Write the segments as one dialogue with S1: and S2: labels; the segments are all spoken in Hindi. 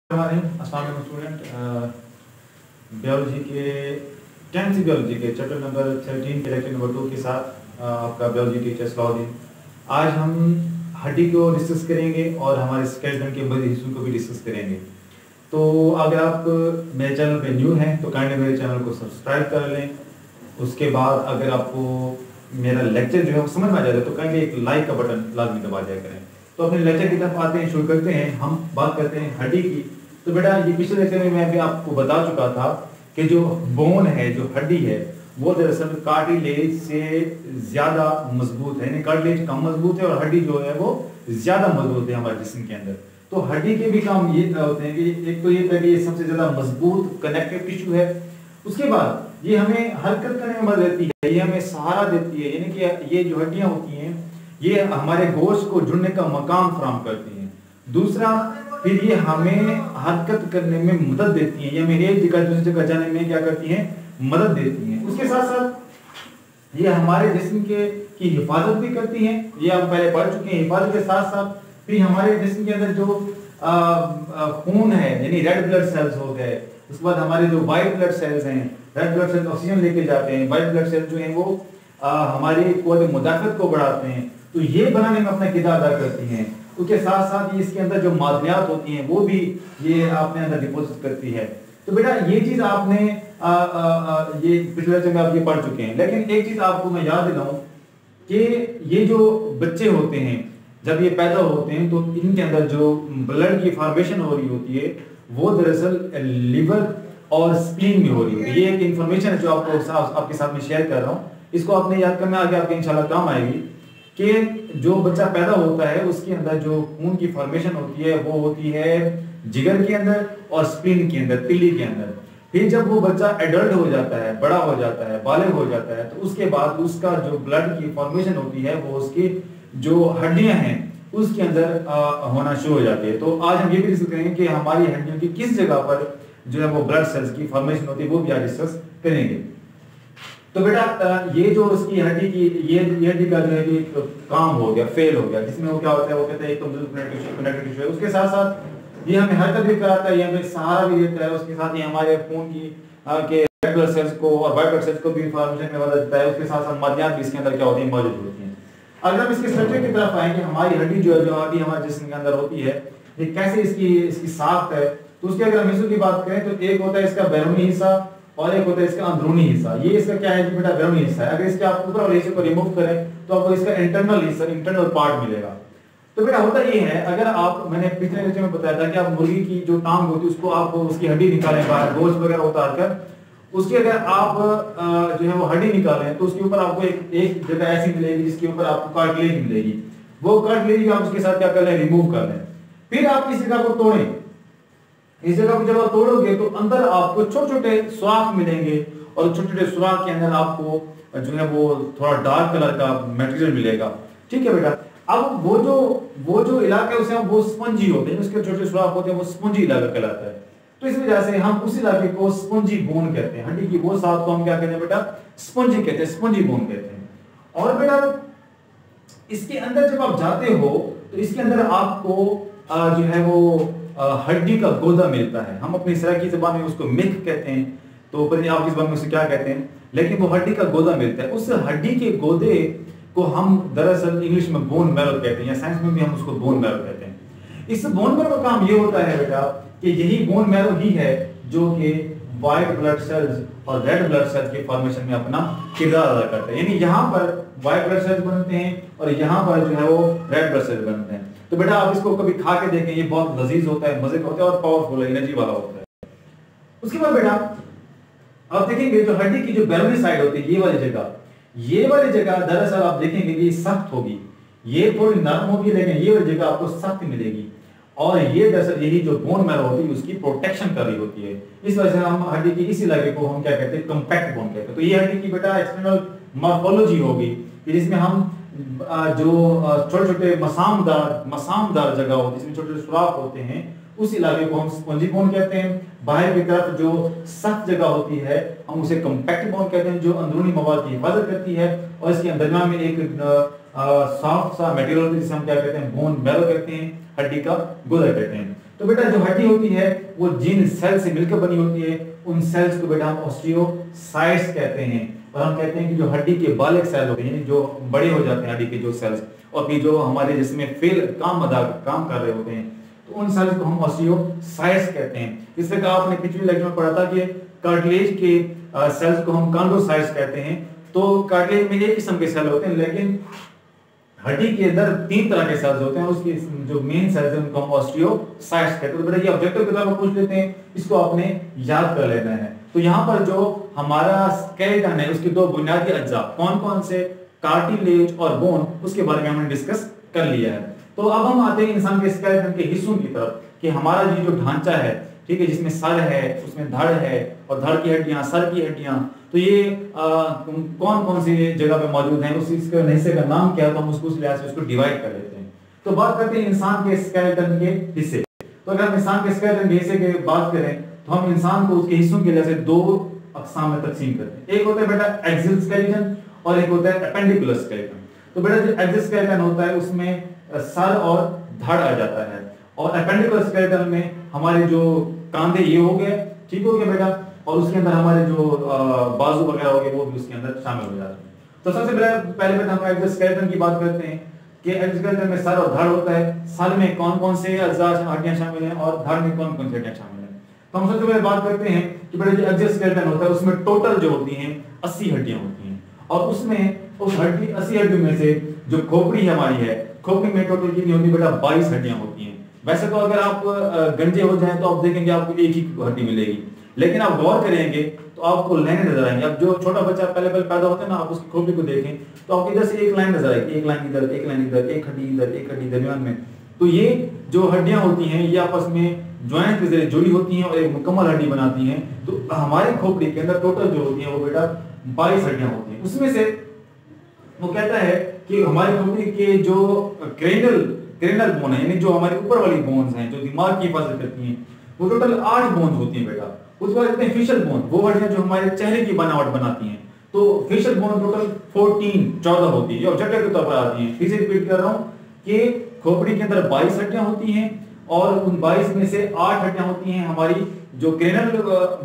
S1: हमारे अस्सलाम वालेकुम स्टूडेंट, बायोलॉजी के 10th बायोलॉजी के चैप्टर नंबर 13 के लेक्चर नंबर 2 के साथ आपका बायोलॉजी टीचर सलाउद्दीन। आज हम हड्डी को डिस्कस करेंगे और हमारे स्केलेटन के मज़ीद हिस्सों को भी डिस्कस करेंगे। तो अगर आप मेरे चैनल पे न्यू हैं तो काइंडली मेरे चैनल को सब्सक्राइब कर लें। उसके बाद अगर आपको मेरा लेक्चर जो है वो समझ में आ जाए तो काइंडली एक लाइक का बटन लाजमी दबा दिया करें। तो अपने लेक्चर की तरफ आते हैं, शुरू करते हैं। हम बात करते हैं हड्डी की। तो बेटा ये पिछले लेक्चर में मैं भी आपको बता चुका था कि जो बोन है, जो हड्डी है, वो दरअसल कार्टिलेज से ज्यादा मजबूत है, यानी कार्टिलेज कम मजबूत है और हड्डी जो है वो ज्यादा मजबूत है हमारे जिस्म के अंदर। तो हड्डी के भी काम ये होते हैं कि एक तो ये कि ये सबसे ज्यादा मजबूत कनेक्टिव टिश्यू है। उसके बाद ये हमें हरकत करने में मदद देती है, ये हमें सहारा देती है, यानी कि ये जो हड्डियां होती हैं ये हमारे गोश्त को जुड़ने का मकाम फराहम करती हैं। दूसरा, फिर ये हमें हरकत करने में मदद देती हैं, ये हमें एक जगह दूसरी जगह जाने में क्या करती हैं, मदद देती हैं। उसके साथ साथ ये हमारे जिस्म की हिफाजत भी करती हैं, ये आप पहले पढ़ चुके हैं। हिफाजत के साथ साथ फिर हमारे जिस्म के अंदर जो खून है, यानी रेड ब्लड सेल्स हो गए, उसके बाद हमारे जो वाइट ब्लड सेल्स हैं, रेड ब्लड सेल्स ऑक्सीजन लेके जाते हैं, वाइट ब्लड सेल्स जो हैं वो हमारी क़ुव्वत मुदाफ़अत को बढ़ाते हैं, तो ये बनाने में अपना किरदार अदा करती हैं। उसके साथ साथ ये इसके अंदर जो मादनियात होती हैं वो भी ये अपने अंदर डिपॉजिट करती है। तो बेटा ये चीज़ आपने ये पिछले लेक्चर में आप ये पढ़ चुके हैं। लेकिन एक चीज़ आपको मैं याद दिलाऊं कि ये जो बच्चे होते हैं जब ये पैदा होते हैं तो इनके अंदर जो ब्लड की फॉर्मेशन हो रही होती है वो दरअसल लिवर और स्प्लीन में हो रही होती है। ये एक इंफॉर्मेशन है जो आपके साथ में शेयर कर रहा हूँ। इसको आपने याद करना, आगे आपके इंशाल्लाह काम आएगी कि जो बच्चा पैदा होता है उसके अंदर जो खून की फॉर्मेशन होती है वो होती है जिगर के अंदर और स्प्लीन के अंदर, तिल्ली के अंदर। फिर जब वो बच्चा एडल्ट हो जाता है, बड़ा हो जाता है, बालिग हो जाता है, तो उसके बाद उसका जो ब्लड की फॉर्मेशन होती है वो उसकी जो हड्डियां हैं उसके अंदर होना शुरू हो जाती है। तो आज हम ये भी डिस्कस करेंगे कि हमारी हड्डियों की किस जगह पर जो है वो ब्लड सेल्स की फॉर्मेशन होती है, वो भी आज डिस्कस करेंगे। तो बेटा ये जो उसकी हड्डी की ये हड्डी का जो है कि काम हो गया, फेल हो गया, जिसमें वो क्या होता है, वो कहते हैं एक तो कनेक्टिव टिश्यू है। उसके साथ साथ ये हमें हरकत भी कराता है, ये हमें सहारा भी देता है। उसके साथ ही हमारे खून की के रेड ब्लड सेल्स को और व्हाइट ब्लड सेल्स को भी फॉर्मेशन में मदद देता है। उसके साथ साथ मादनियात भी इसके अंदर क्या होती है, मौजूद होती हैं। अगर हम इसके स्ट्रक्चर की तरफ आएंगे, हमारी हड्डी जो है, जो हड्डी हमारे जिस्म के अंदर होती है, ये कैसे इसकी साख्त है, तो उसके अगर हम हिस्सों की बात करें तो एक होता है इसका बैरूनी हिस्सा और एक होता है इसका अंदरूनी हिस्सा। ये इसका क्या है बेटा, बैरूनी हिस्सा है। अगर इसके आप ऊपर वाले हिस्से को रिमूव करें तो आपको इसका इंटरनल हिस्सा, इंटरनल पार्ट मिलेगा। तो बेटा होता ये है, अगर आप, मैंने पिछले लेक्चर में बताया था कि आप मुर्गी की जो टांग होती है उसको आप उसकी हड्डी निकालें बाहर, गोश्त वगैरह उतार कर, उसकी अगर आप जो है वो हड्डी निकालें तो उसके ऊपर आपको एक जगह ऐसी मिलेगी जिसके ऊपर आपको कार्टिलेज मिलेगी। वो कार्टिलेज आप उसके साथ क्या कर लें, रिमूव कर लें। फिर आप इस जगह को तोड़ें। इस जगह को जब आप तोड़ोगे तो अंदर आपको छोटे छोटे सुराख मिलेंगे और छोटे छोटे सुराख के अंदर आपको जो है वो थोड़ा डार्क कलर का मटेरियल मिलेगा। ठीक है बेटा। अब वो जो इलाका है उसे हम वो स्पंजी होते हैं, उसके छोटे सुराख होते हैं, वो स्पंजी इलाका कहलाता है। तो इस वजह से हम उस इलाके को स्पंजी बोन कहते हैं। हड्डी की वो साथ को हम क्या कहते हैं बेटा, स्पंजी कहते हैं, स्पंजी बोन कहते हैं। और बेटा इसके अंदर जब आप जाते हो तो इसके अंदर आपको जो है वो हड्डी का गोदा मिलता है। हम अपनी सराइकी ज़बान में उसको मिल्क कहते हैं, तो पता नहीं आपकी ज़बान में उसे क्या कहते हैं, लेकिन वो हड्डी का गोदा मिलता है। उस हड्डी के गोदे को हम दरअसल इंग्लिश में बोन मैरो कहते हैं, या साइंस में भी हम उसको बोन मैरो कहते हैं। इस बोन मैरो का काम ये होता है बेटा कि यही बोन मैरो ही है जो कि व्हाइट ब्लड सेल्स और रेड ब्लड सेल्स के फॉर्मेशन में अपना किरदार अदा करता है। यानी यहाँ पर व्हाइट ब्लड सेल्स बनते हैं और यहाँ पर जो है वो रेड ब्लड सेल्स बनते हैं। तो बेटा आप इसको कभी खा के देखें, ये बहुत लजीज होता है, मजे का होता है और पावरफुल एनर्जी वाला होता है। उसके बाद बेटा आप देखेंगे जो हड्डी की जो बैरूनी साइड होती है, ये वाली जगह दरअसल आप देखेंगे कि सख्त होगी, ये थोड़ी नरम होगी, लेकिन ये वाली जगह आपको सख्त मिलेगी। और ये दरअसल यही जो बोन मैरो होती है उसकी प्रोटेक्शन कर रही होती है। इस वजह से हम हड्डी की इस इलाके को हम क्या कहते हैं, कंपैक्ट बोन कहते हैं। तो ये हड्डी की बेटा एक्सटर्नल मॉर्फोलॉजी होगी, जिसमें हम जो छोटे छोटे मसामदार जगह होती है, जिसमें छोटे छोटे सुराख होते हैं, उस इलाके को हम स्पंजी बोन कहते हैं। बाहर की तरफ जो सख्त जगह होती है हम उसे कंपैक्ट बोन कहते हैं, जो अंदरूनी मवाद की हिफाजत करती है। और इसके अंदर में एक सॉफ्ट सा मटेरियल जिसे हम क्या कहते हैं, बोन मैरो कहते हैं, हड्डी का गुदा कहते हैं। तो बेटा जो हड्डी होती है वो जिन सेल से मिलकर बनी होती है उन सेल्स को बेटा हम ऑस्टियोसाइट्स कहते हैं। और हम कहते हैं कि जो हड्डी के बालक सेल होते हैं, जो बड़े हो जाते हैं हड्डी के जो सेल्स, और फिर जो हमारे जिसमें फेल काम कर रहे होते हैं, तो उन सेल्स को हम ऑस्टियोसाइट्स कहते हैं। इस तरह आपने पिछले लेक्चर में पढ़ा था कि कार्टिलेज के सेल्स को हम कॉन्ड्रोसाइट्स कहते हैं। तो कार्टिलेज में एक किस्म के सेल होते हैं, लेकिन हड्डी के अंदर 3 तरह के सेल्स होते हैं, उसकी जो मेन सेल्स हैं उनको हम ऑस्टियोसाइट्स कहते हैं। तो बेटा ये ऑब्जेक्टिव के तौर पर पूछ लेते हैं, इसको आपने याद कर लेना है। तो यहाँ पर जो हमारा स्केलेटन है उसके 2 बुनियादी अज्जा कौन कौन से, कार्टिलेज और बोन, उसके बारे में हमने डिस्कस कर लिया है। तो अब हम आते हैं इंसान के स्केलेटन के हिस्सों की तरफ, कि हमारा ये जो ढांचा है, ठीक है, जिसमें सर है, उसमें धड़ है, और धड़ की हड्डियां, सर की हड्डियां, तो ये कौन कौन सी जगह पे मौजूद हैं, उस इसके हिस्से का नाम क्या है, तो हम उसको उस लिहाज से उसको डिवाइड कर लेते हैं। तो बात करते हैं इंसान के स्केलेटन के हिस्से। तो अगर हम इंसान के स्केलेटन के हिस्से की बात करें तो हम इंसान को उसके हिस्सों के लिहाज से 2 अक़साम में तकसीम करते हैं। एक होता है बेटा एक्सियल स्केलेटन और एक होता है एपेंडिकुलर स्केलेटन। तो बेटा जो एक्सियल स्केलेटन होता है उसमें सर और धड़ आ जाता है, और एपेंडिकुलर स्केलेटन में हमारे जो कांधे ये हो गए, ठीक हो गया बेटा, और उसके अंदर हमारे जो बाजू वगैरह हो गए वो भी उसके अंदर शामिल हो जाते हैं। तो सबसे पहले बेटा हम एक्सियल स्केलेटन की बात करते हैं कि एक्सियल स्केलेटन में सर और धड़ होता है। सर में कौन कौन से अज्जा हड्डियां शामिल हैं और धड़ में कौन कौन सी हड्डियां शामिल हैं। तो हम सबसे पहले बात करते हैं कि बेटा जो एक्सियल स्केलेटन होता है उसमें टोटल जो होती हैं 80 हड्डियां होती हैं, और उसमें उस 80 हड्डियों में से जो खोपड़ी हमारी है, खोपड़ी में टोटल कितनी होती है बेटा 22 हड्डियां होती हैं। वैसे तो अगर आप गंजे हो जाएं तो आप देखेंगे आपको एक ही हड्डी मिलेगी, लेकिन आप गौर करेंगे तो आपको लाइन नजर आएंगी। अब जो छोटा बच्चा पहले पैदा होता है ना, आप उसकी खोपड़ी को देखें तो आपको इधर से एक लाइन नजर आएगी, एक लाइन इधर, एक लाइन इधर, एक हड्डी इधर, एक हड्डी दरमियान में। तो ये जो हड्डियां होती हैं ये आपस में ज्वाइंट के जरिए जुड़ी होती हैं और एक मुकम्मल हड्डी बनाती हैं। तो हमारी खोपड़ी के अंदर टोटल जो होती है वो बेटा 22 हड्डियां होती हैं। उसमें से वो कहता है कि हमारी खोपड़ी के जो क्रेनल बोन है, यानी जो हमारी ऊपर वाली बोन्स हैं जो दिमाग की हिफाजत करती हैं, वो टोटल 8 बोन्स होती हैं बेटा। उसके बाद कहते हैं फेशियल बोन, वो हड्डियां जो हमारे चेहरे की बनावट बनाती हैं। तो फेशियल बोन टोटल 14 होती है, ये ऑब्जेक्टिव के तौर पर आती हैं। फिर से रिपीट कर रहा हूं कि खोपड़ी के अंदर 22 हड्डियां होती हैं, और उन 22 में से 8 हड्डियां होती हैं हमारी जो क्रेनल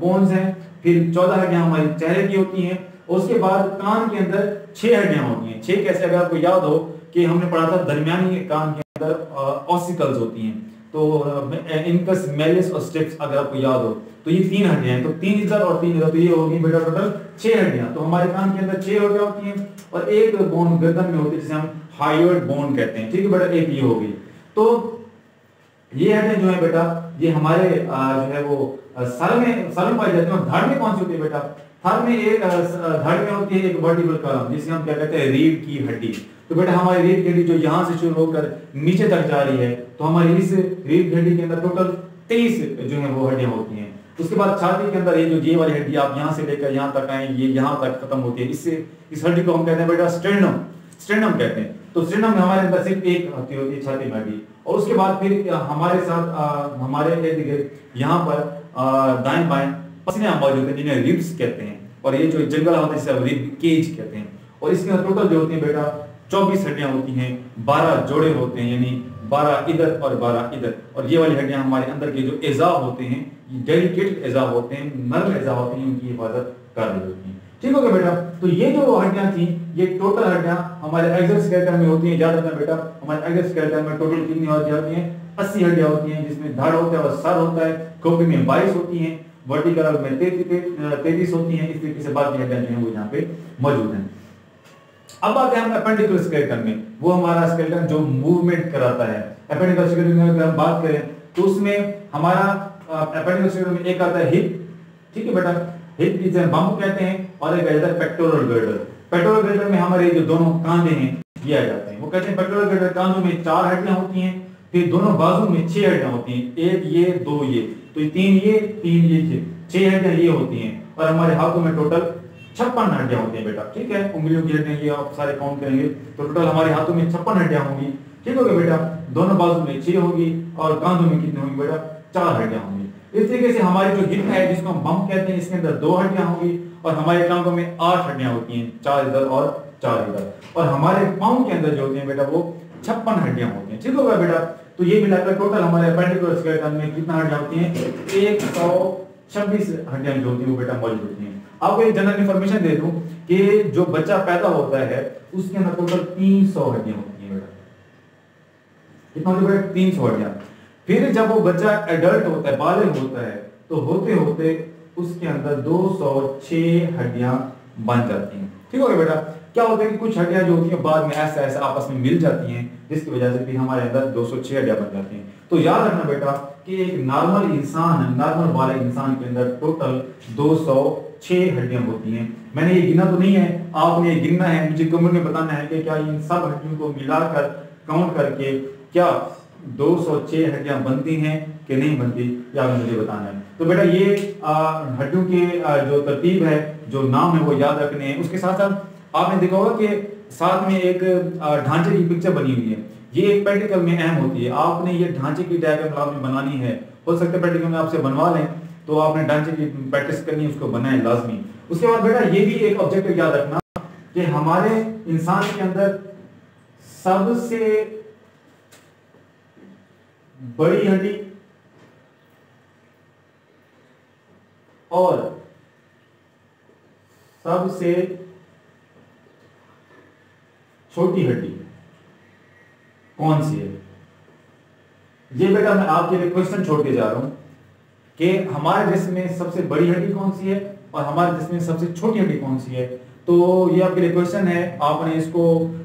S1: बोन्स हैं, फिर 14 हड्डियां हमारे चेहरे की होती हैं। उसके बाद कान के अंदर 6 हड्डियां होती हैं। 6 कैसे, अगर आपको याद हो कि हमने पढ़ा था दरमियानी कान के अंदर ऑसिकल्स होती हैं, तो इनकस, मेलिस और स्टिप्स अगर आपको याद हो, तो ये 3 हड्डियां हैं। तो 3 इधर और 3 इधर, तो ये होगी बेटा टोटल 6 हड्डियां। तो हमारे कान के अंदर 6 हड्डियां होती हैं, और एक बोन गर्दन में होती है जिसे हम हायोइड बोन कहते हैं, ठीक है बेटा, एक ये होगी। तो ये हड्डियां जो है बेटा ये हमारे जो है वो सर में पाई जाती है। और धड़ में कौन सी होती है बेटा, धड़ में होती है एक वर्टिब्रल कॉलम, जिसे हम क्या कहते हैं रीढ़ की हड्डी। तो बेटा हमारी रीढ़ की हड्डी जो यहाँ से शुरू होकर नीचे तक जा रही है, तो हमारी इस रीढ़ की हड्डी के अंदर टोटल 23 जो है वो हड्डियां होती हैं। उसके बाद छाती के अंदर ये जो ये वाली हड्डी आप यहाँ से लेकर यहाँ तक आए, ये यहाँ तक खत्म होती है, इससे इस हड्डी को हम कहते हैं बेटा स्टेर्नम कहते हैं। तो स्टेर्नम में हमारे अंदर सिर्फ एक हड्डी होती है, छाती में हड्डी। और उसके बाद फिर हमारे साथ हमारे इर्द गिर्द यहाँ पर दाएं बाएं पसलियां मौजूद हैं जिन्हें रिब्स कहते हैं, और ये जो जंगल होता है इसे रिब केज कहते हैं। और इसके अंदर टोटल जो होती है बेटा 24 हड्डियां होती हैं, 12 जोड़े होते हैं, यानी 12 इधर और 12 इधर। और ये वाली हड्डियां हमारे अंदर के जो एज़ा होते हैं, डेलिकेट एज़ा होते हैं, नर्म एज़ा होते हैं, उनकी हिफाजत कर रही होती हैं। ठीक हो गया बेटा। तो ये जो हड्डियां थी, ये टोटल हड्डियां हमारे एक्सियल स्केलेटन में होती हैं। याद रखना बेटा, हमारे एक्सियल स्केलेटन में टोटल कितनी होती हैं, 80 हड्डियां होती हैं, जिसमें धड़ होता है और सर होता है। खोपड़ी में 22 होती हैं, वर्टिकल में 33 होती हैं। इस तरीके से बाकी हड्डियां जो हैं वो यहाँ पे मौजूद हैं। अब आते हैं हम एपेंडिकुलर स्केलेटन में, वो हमारा स्केलेटन जो मूवमेंट कराता है। एपेंडिकुलर स्केलेटन की अगर हम बात करें तो उसमें हमारा एपेंडिकुलर स्केलेटन में एक आता है हिप, ठीक है बेटा, हिप जिसे बम्प कहते हैं, और एक आ जाता है पेक्टोरल गर्डर। पेक्टोरल गर्डर में हमारे जो दोनों कांधे हैं ये आ जाते हैं। वो कहते हैं पेक्टोरल गर्डर कांधों में 4 हड्डियां होती हैं, फिर दोनों बाजू में 6 हड्डियां होती हैं, एक ये 2 ये, तो 3 ये 6 हड्डियां ये होती हैं। और हमारे हाथों में टोटल 56 हड्डियां होती हैं बेटा, ठीक है। उंगलियों की हड्डियां ये आप सारे काउंट करेंगे तो टोटल हमारे हाथों में 56 हड्डियां होंगी, ठीक हो गया बेटा। दोनों बाजू में 6 होगी, और कांधों में कितनी होंगी बेटा, 4 हड्डियां होंगी। इस तरीके से हमारी जो हिप है जिसको हम बम्प कहते हैं, इसके अंदर 2 हड्डियां होंगी, और हमारे टांगों में 8 हड्डियां होती हैं, 4 इधर और 4 इधर। और हमारे पाँव के अंदर जो होती हैं बेटा वो 56 हड्डियां होती हैं, ठीक होगा बेटा। तो ये मिलाकर टोटल हमारे अपेंडिकुलर स्केलेटन में कितना हड्डियां होती हैं? 126 हड्डियां जो होती हैं वो बेटा मौजूद होती हैं। आपको एक जनरल इंफॉर्मेशन दे दूं कि जो बच्चा पैदा होता है उसके अंदर टोटल 300 हड्डियां होती हैं बेटा। कितना होती है बेटा? 300 हड्डियां। फिर जब वो बच्चा एडल्ट होता है, बालिग होता है, तो होते होते उसके अंदर 206 हड्डियां बन जाती हैं। ठीक हो गया बेटा? क्या होता है कि कुछ हड्डियां जो होती हैं बाद में ऐसा ऐसा आपस में मिल जाती हैं, जिसकी वजह से भी हमारे अंदर 206 हड्डियां बन जाती हैं। तो याद रखना बेटा कि एक नॉर्मल इंसान, नॉर्मल वाले इंसान के अंदर टोटल 206 हड्डियां होती हैं। मैंने ये गिना तो नहीं है, आपने ये गिनना है, मुझे कमेंट में बताना है कि क्या इन सब हड्डियों को मिलाकर काउंट करके क्या 206 हड्डियां बनती हैं कि नहीं बनती, या मुझे बताना है। तो बेटा ये हड्डियों की जो तरतीब है, जो नाम है वो याद रखने हैं। उसके साथ साथ आपने देखा होगा कि साथ में एक ढांचे की पिक्चर बनी हुई है, ये एक प्रैक्टिकल में अहम होती है। आपने ये ढांचे की डायग्राम आपने बनानी है, हो सकता है प्रैक्टिकल में आपसे बनवा लें, तो आपने ढांचे की प्रैक्टिस करनी है, उसको बनाए लाजमी। उसके बाद बेटा ये भी एक ऑब्जेक्टिव याद रखना कि हमारे इंसान के अंदर सबसे बड़ी हड्डी और सबसे छोटी हड्डी कौन सी है? ये बेटा मैं आपके लिए क्वेश्चन छोड़ के जा रहा हूं कि हमारे जिस्म में सबसे बड़ी हड्डी कौन सी है और हमारे जिस्म में सबसे छोटी हड्डी कौन सी है। तो ये आपके लिए क्वेश्चन है, आपने इसको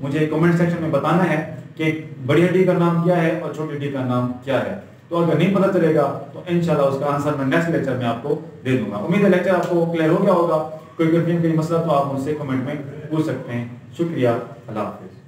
S1: मुझे कमेंट सेक्शन में बताना है कि बड़ी हड्डी का नाम क्या है और छोटी हड्डी का नाम क्या है। तो अगर नहीं पता चलेगा तो इंशाल्लाह उसका आंसर मैं नेक्स्ट लेक्चर में आपको दे दूंगा। उम्मीद है लेक्चर आपको क्लियर हो गया होगा। कोई कंफ्यूजन, कोई मसला तो आप मुझसे कमेंट में पूछ सकते हैं। शुक्रिया, अल्लाह हाफिज़।